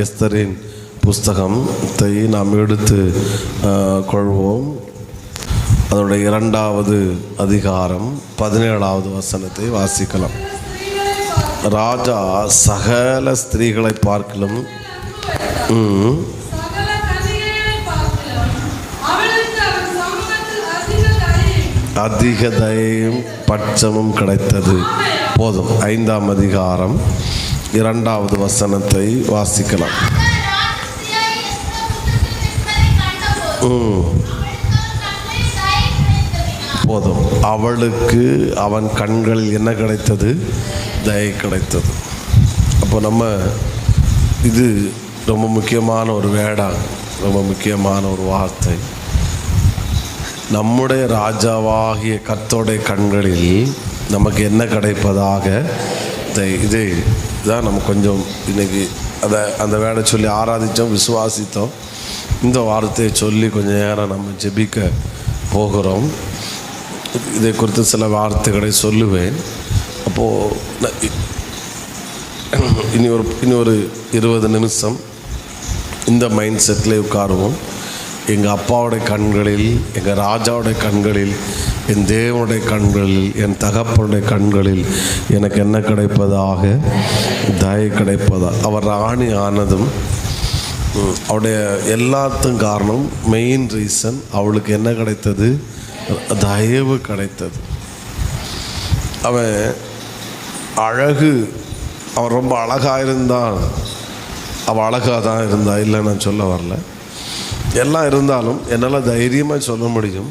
எஸ்தரின் புஸ்தகத்தை நாம் எடுத்து கொள்வோம். அதனுடைய 2வது அதிகாரம் 17வது வசனத்தை வாசிக்கலாம். ராஜா சகல ஸ்திரீகளை பார்க்கலும் அதிக தயையும் பட்சமும் கிடைத்தது. போதும். 5ஆம் அதிகாரம் 2வது வசனத்தை வாசிக்கலாம். போதும். அவளுக்கு அவன் கண்களில் என்ன கிடைத்தது? தயை கிடைத்தது. அப்போ நம்ம இது ரொம்ப முக்கியமான ஒரு வேடாகும், ரொம்ப முக்கியமான ஒரு வார்த்தை. நம்முடைய ராஜாவாகிய கர்த்தருடைய கண்களில் நமக்கு என்ன கிடைப்பதாக இது தான் நம்ம கொஞ்சம் இன்னைக்கு அந்த வேடை சொல்லி ஆராதித்தோம், விசுவாசித்தோம். இந்த வார்த்தையை சொல்லி கொஞ்சம் நேரம் நம்ம ஜெபிக்க போகிறோம். இதை குறித்து சில வார்த்தைகளை சொல்லுவேன். அப்போது இனி ஒரு 20 நிமிஷம் இந்த மைண்ட் செட்டில் உட்காருவோம். எங்கள் அப்பாவுடைய கண்களில், எங்கள் ராஜாவுடைய கண்களில், என் தேவனுடைய கண்களில், என் தகப்பனுடைய கண்களில் எனக்கு என்ன கிடைப்பதாக? தயை கிடைப்பதாக. அவர் ராணி ஆனதும் அவருடைய எல்லாத்துக்கும் காரணம், மெயின் ரீசன், அவளுக்கு என்ன கிடைத்தது? தயவு கிடைத்தது. அவன் அழகு, அவன் ரொம்ப அழகாக இருந்தான். அவள் அழகாக தான் இருந்தா, இல்லை நான் சொல்ல வரல. எல்லாம் இருந்தாலும் என்னால் தைரியமாக சொல்ல முடியும்,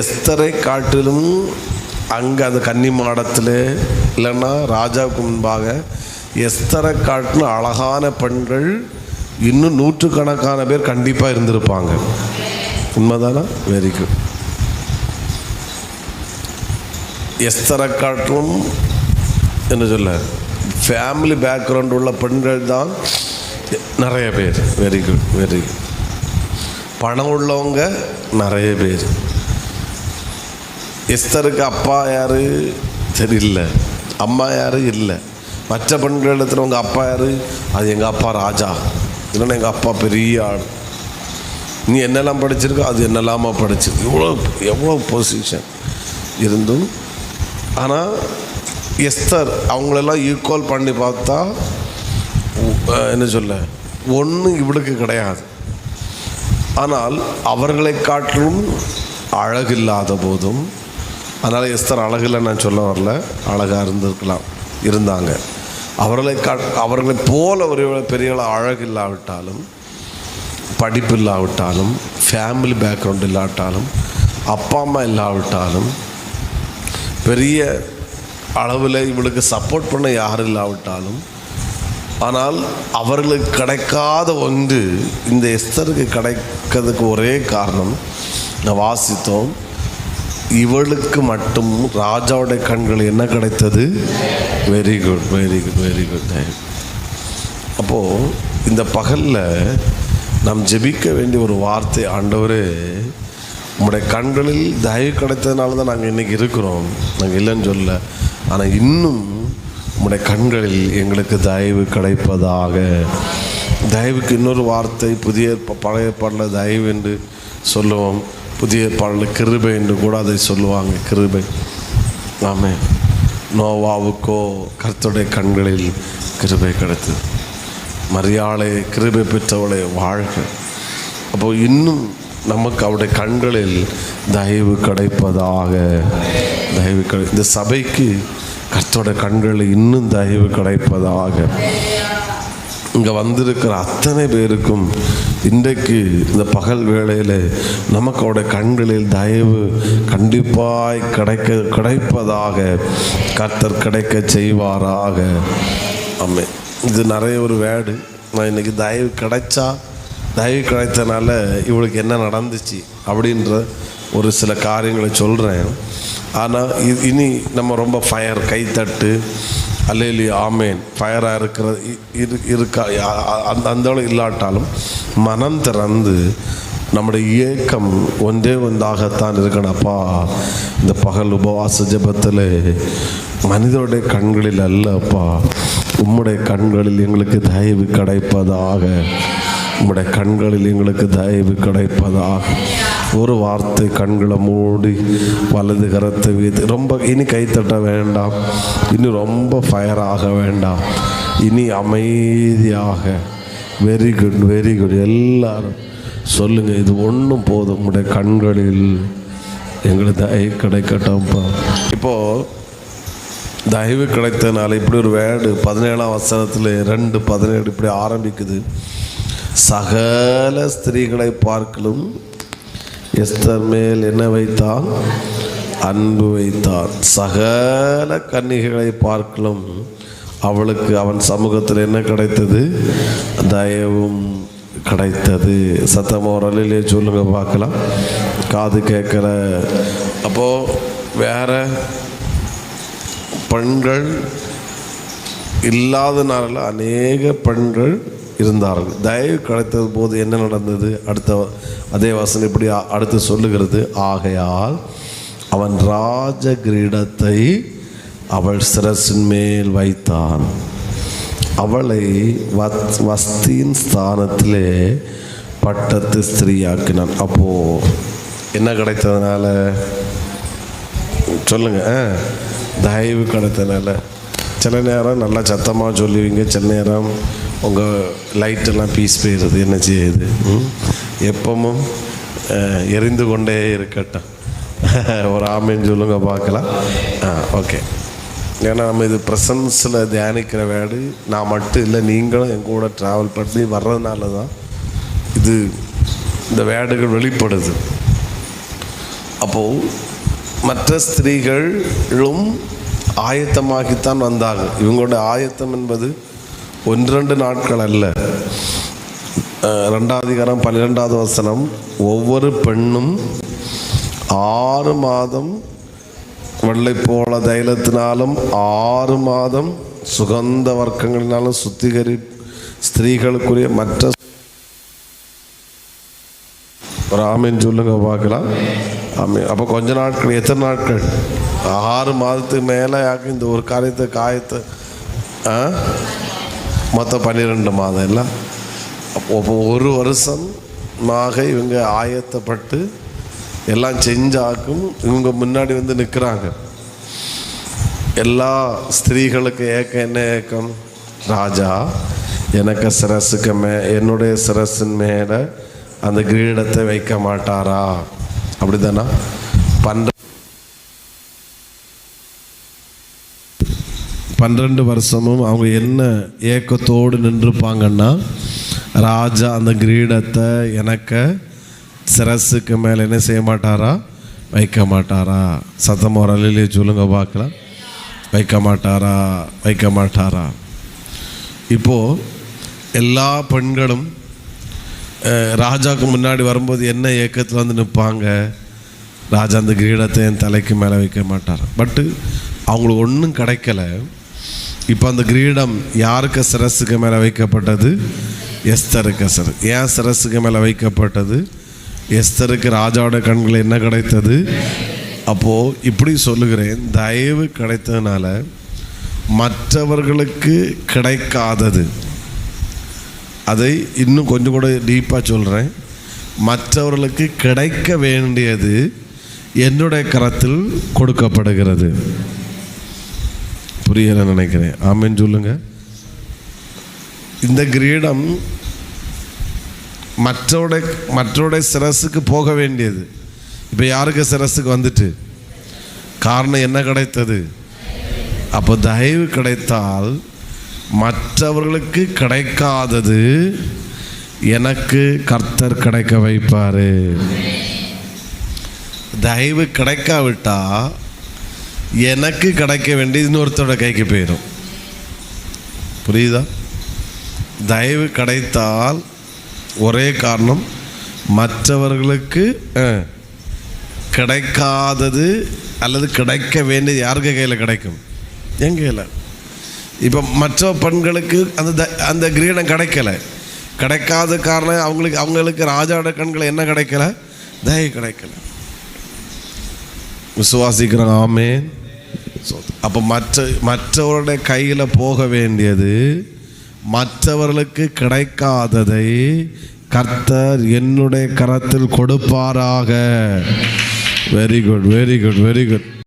எஸ்தரை காட்டிலும் அங்கே அந்த கன்னி மாடத்தில் இல்லைன்னா ராஜாவுக்கு முன்பாக எஸ்தரை காட்டிலும் அழகான பெண்கள் இன்னும் 100கணக்கான பேர் கண்டிப்பாக இருந்திருப்பாங்க. உண்மைதானா? Very good. எஸ்தரை காட்டிலும் என்ன சொல்ல, ஃபேமிலி பேக்ரவுண்ட் உள்ள பெண்கள் தான் நிறைய பேர். Very good, very good. பணம் உள்ளவங்க நிறைய பேர். எஸ்தருக்கு அப்பா யார் தெரியல, அம்மா யார் இல்லை. மற்ற பெண்கள் இடத்துல உங்கள் அப்பா யார்? அது எங்கள் அப்பா ராஜா, இல்லைன்னா எங்கள் அப்பா பெரிய ஆள். நீ என்னெல்லாம் படிச்சிருக்கோ அது என்னெல்லாமா படிச்சிருக்கு. எவ்வளோ பொசிஷன் இருந்தும், ஆனால் எஸ்தர் அவங்களெல்லாம் ஈக்குவல் பண்ணி பார்த்தா என்ன சொல்ல, ஒன்றும் இவளுக்கு கிடையாது. ஆனால் அவர்களை காட்டிலும் அழகில்லாத போதும், அதனால் எஸ்தர் அழகில்லை நான் சொல்ல வரல, அழகாக இருந்திருக்கலாம், இருந்தாங்க. அவர்களை போல ஒரு பெரிய அழகு இல்லாவிட்டாலும், படிப்பு இல்லாவிட்டாலும், ஃபேமிலி பேக்ரவுண்ட் இல்லாவிட்டாலும், அப்பா அம்மா இல்லாவிட்டாலும், பெரிய அளவில் இவளுக்கு சப்போர்ட் பண்ண யாரும் இல்லாவிட்டாலும், ஆனால் அவர்களுக்கு கிடைக்காத ஒன்று இந்த எஸ்தருக்கு கிடைக்கிறதுக்கு ஒரே காரணம், நான் வாசித்தோம், இவளுக்கு மட்டும் ராஜாவுடைய கண்கள் என்ன கிடைத்தது? Very good, very good, very good. அப்போது இந்த பகலில் நாம் ஜெபிக்க வேண்டிய ஒரு வார்த்தை, ஆண்டவரே உங்களுடைய கண்களில் தயவு கிடைத்ததுனால தான் நாங்கள் இன்றைக்கி இருக்கிறோம், நாங்கள் இல்லைன்னு சொல்ல. ஆனால் இன்னும் உங்களுடைய கண்களில் எங்களுக்கு தயவு கிடைப்பதாக. தயவுக்கு இன்னொரு வார்த்தை, புதிய பழைய பாடலில் தயவு என்று சொல்லுவோம், புதிய பாடலில் கிருபை என்று கூட அதை சொல்லுவாங்க. கிருபை. ஆமென். நோவாவுக்கோ கர்த்தருடைய கண்களில் கிருபை கிடைத்தது. மரியாளை கிருபை பெற்றவளை வாழ்க. அப்போது இன்னும் நமக்கு அவருடைய கண்களில் தயவு கிடைப்பதாக. தயவு இந்த சபைக்கு கர்த்தருடைய கண்களில் இன்னும் தயவு கிடைப்பதாக. இங்கே வந்திருக்கிற அத்தனை பேருக்கும் இன்றைக்கு இந்த பகல் வேளையில் நமக்கு அவருடைய கண்களில் தயவு கண்டிப்பாய் கிடைப்பதாக. கர்த்தர் கிடைக்க செய்வாராக. ஆமே. இது நிறைய ஒரு வேர்டு. நான் இன்றைக்கி தயவு கிடைத்தனால இவளுக்கு என்ன நடந்துச்சு அப்படின்ற ஒரு சில காரியங்களை சொல்கிறேன். ஆனால் இனி நம்ம ரொம்ப ஃபயர், கைத்தட்டு, அல்லேலூயா, ஆமேன், ஃபயராக இருக்கா அந்த இல்லாட்டாலும் மனம் திறந்து நம்முடைய இயக்கம் ஒன்றே ஒன்றாகத்தான் இருக்கணும்ப்பா. இந்த பகல் உபவாச ஜெபத்தில் மனிதனுடைய கண்களில் அல்லப்பா, உம்முடைய கண்களில் எங்களுக்கு தயவு கிடைப்பதாக, உம்முடைய கண்களில் எங்களுக்கு தயவு கிடைப்பதாக. ஒரு வார்த்தை கண்களை மூடி வலது கரத்தை வீத்து ரொம்ப இனி கைத்தட்ட வேண்டாம், இன்னும் ரொம்ப ஃபயர் ஆக வேண்டாம், இனி அமைதியாக வெரி குட் வெரி குட் எல்லாரும் சொல்லுங்கள். இது ஒன்றும் போதும், உங்களுடைய கண்களில் எங்களுக்கு தயவு கிடைக்கட்டும்ப்பா. இப்போது தயவு கிடைத்ததுனால இப்படி ஒரு வேர்டு 17ஆம் வசனத்தில் 2:17 இப்படி ஆரம்பிக்குது. சகல ஸ்திரீகளை பார்க்கலும் எஸ்தர் மேல் என்ன வைத்தான்? அன்பு வைத்தான். சகல கன்னிகைகளை பார்க்கலும் அவளுக்கு அவன் சமூகத்தில் என்ன கிடைத்தது? தயவும் கிடைத்தது. சத்தமோரலே சொல்லுங்க பார்க்கலாம், காது கேட்கல. அப்போது வேற பெண்கள் இல்லாதனால அநேக பெண்கள் இருந்தார்கள். தயவு கிடைத்தது போது என்ன நடந்தது? அடுத்த அதே வசனம் இப்படி அடுத்து சொல்லுகிறது. ஆகையால் அவன் ராஜ கிரீடத்தை அவள் சிரசின் மேல் வைத்தான், அவளை வஸ்தியின் ஸ்தானத்திலே பட்டத்து ஸ்திரீயாக்கினான். அப்போது என்ன கிடைத்ததுனால சொல்லுங்க? தயவு கிடைத்ததுனால. சில நேரம் நல்லா சத்தமாக சொல்லுவீங்க, சில நேரம் உங்கள் லைட்டெல்லாம் பீஸ் போயிடுது. என்ன செய்யுது? எப்பவும் எரிந்து கொண்டே இருக்கட்டும். ஒரு ஆமேன்னு சொல்லுங்க பார்க்கலாம். ஓகே. ஏன்னா நம்ம இது ப்ரெசன்ஸில் தியானிக்கிற வேர்டு நான் மட்டும் இல்லை, நீங்களும் என் கூட ட்ராவல் பண்ணி வர்றதுனால தான் இது இந்த வேர்டுகள் வெளிப்படுது. அப்போது மற்ற ஸ்திரீகளும் ஆயத்தமாகித்தான் வந்தாங்க. இவங்களோட ஆயத்தம் என்பது 1-2 நாட்கள் அல்ல. 2ஆம் அதிகாரம் 12வது வசனம், ஒவ்வொரு பெண்ணும் 6 மாதம் வெள்ளை போல தைலத்தினாலும் 6 மாதம் சுகந்த வர்க்கங்களினாலும் ஸ்திரீகளுக்குரிய மற்ற ஒரு ஆமீன் சொல்லுங்க பார்க்கலாம். ஆமீன். அப்போ கொஞ்ச நாட்கள், எத்தனை நாட்கள்? 6 மாதத்துக்கு மேலே யாக்கு இந்த ஒரு காயத்தை மொத்தம் 12 மாதம் இல்லை. அப்போ 1 வருஷமாக இவங்க ஆயத்தப்பட்டு எல்லாம் செஞ்சாக்கும் இவங்க முன்னாடி வந்து நிற்கிறாங்க. எல்லா ஸ்திரீகளுக்கு ஏக்கம் என்ன ஏக்கம்? ராஜா எனக்கு சிரசுக்கு என்னுடைய சிரசின் மேலே அந்த கிரீடத்தை வைக்க மாட்டாரா? அப்படி தானா? 12 வருஷமும் அவங்க என்ன ஏக்கத்தோடு நின்றுப்பாங்கன்னா, ராஜா அந்த கிரீடத்தை எனக்கு சிரசுக்கு மேலே என்ன செய்ய மாட்டாரா? வைக்க மாட்டாரா? சத்தம் ஒரு அலையிலே சொல்லுங்க பார்க்கலாம். வைக்க மாட்டாரா? வைக்க மாட்டாரா? இப்போது எல்லா பெண்களும் ராஜாவுக்கு முன்னாடி வரும்போது என்ன ஏக்கத்தில் வந்து நிற்பாங்க? ராஜா அந்த கிரீடத்தை என் தலைக்கு மேலே வைக்க மாட்டார். பட்டு அவங்களுக்கு ஒன்றும் கிடைக்கல. இப்போ அந்த கிரீடம் யாருக்கு சிரசுக்கு மேலே வைக்கப்பட்டது? எஸ்தருக்கு. ஏன் சிரசுக்கு மேலே வைக்கப்பட்டது? எஸ்தருக்கு ராஜாவோட கண்களில் என்ன கிடைத்தது? அப்போது இப்படி சொல்லுகிறேன், தயவு கிடைத்ததுனால மற்றவர்களுக்கு கிடைக்காதது, அதை இன்னும் கொஞ்சம் கூட டீப்பாக சொல்கிறேன், மற்றவர்களுக்கு கிடைக்க வேண்டியது என்னுடைய கரத்தில் கொடுக்கப்படுகிறது. புரியல நினைக்கிறேன். ஆமென் சொல்லுங்க. இந்த கிரீடம் மற்றோடைய சிரசுக்கு போக வேண்டியது இப்போ யாருக்கு சிரசுக்கு வந்துட்டு? காரணம் என்ன கிடைத்தது? அப்போ தயவு கிடைத்தால் மற்றவர்களுக்கு கிடைக்காதது எனக்கு கர்த்தர் கிடைக்க வைப்பார். தயவு கிடைக்காவிட்டா எனக்கு கிடைக்க வேண்டியது இன்னொருத்தரோட கைக்கு போயிடும். புரியுதா? தயவு கிடைத்தால் ஒரே காரணம், மற்றவர்களுக்கு கிடைக்காதது அல்லது கிடைக்க வேண்டியது யாருக்கு கையில் கிடைக்கும்? என் கையில். இப்போ மற்ற பெண்களுக்கு அந்த கிரீடம் கிடைக்காத காரணம் அவங்களுக்கு ராஜாவோட கண்களை என்ன கிடைக்கல? தயவு கிடைக்கல. விசுவாசிக்கிறோம். ஆமென். அப்போ மற்றவருடைய கையில் போக வேண்டியது மற்றவர்களுக்கு கிடைக்காததை கர்த்தர் என்னுடைய கரத்தில் கொடுப்பாராக. Very good, very good, very good.